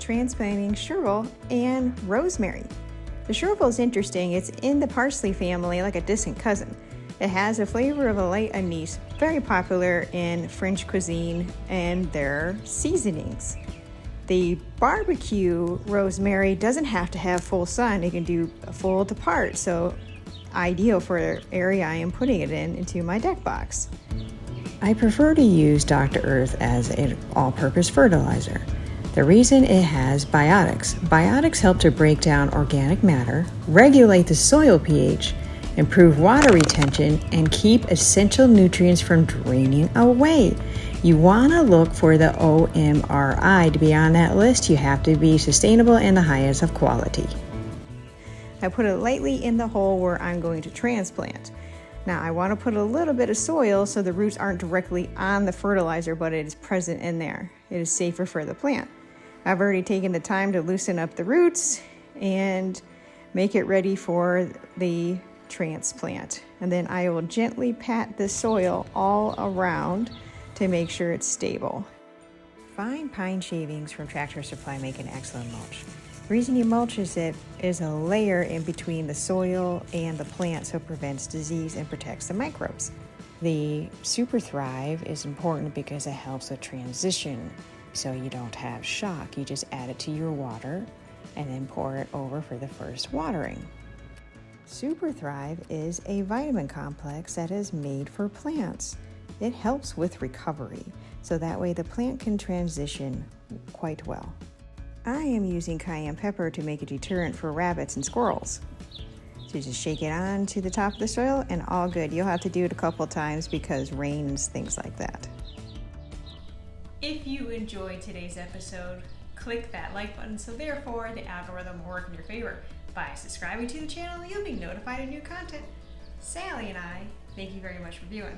transplanting chervil and rosemary. The chervil is interesting. It's in the parsley family, like a distant cousin. It has a flavor of a light anise, very popular in French cuisine and their seasonings. The barbecue rosemary doesn't have to have full sun. It can do a full to part, so ideal for the area I am putting it into my deck box. I prefer to use Dr. Earth as an all-purpose fertilizer. The reason it has biotics. Biotics help to break down organic matter, regulate the soil pH, improve water retention, and keep essential nutrients from draining away. You want to look for the OMRI. To be on that list, you have to be sustainable and the highest of quality. I put it lightly in the hole where I'm going to transplant. Now I want to put a little bit of soil so the roots aren't directly on the fertilizer, but it is present in there. It is safer for the plant. I've already taken the time to loosen up the roots and make it ready for the transplant. And then I will gently pat the soil all around to make sure it's stable. Fine pine shavings from Tractor Supply make an excellent mulch. The reason you mulch is it is a layer in between the soil and the plant, so it prevents disease and protects the microbes. The Super Thrive is important because it helps with transition, so you don't have shock. You just add it to your water and then pour it over for the first watering. Super Thrive is a vitamin complex that is made for plants. It helps with recovery, so that way the plant can transition quite well. I am using cayenne pepper to make a deterrent for rabbits and squirrels. So just shake it on to the top of the soil and all good. You'll have to do it a couple times because rains, things like that. If you enjoyed today's episode, click that like button so therefore the algorithm will work in your favor. By subscribing to the channel, you'll be notified of new content. Sally and I thank you very much for viewing.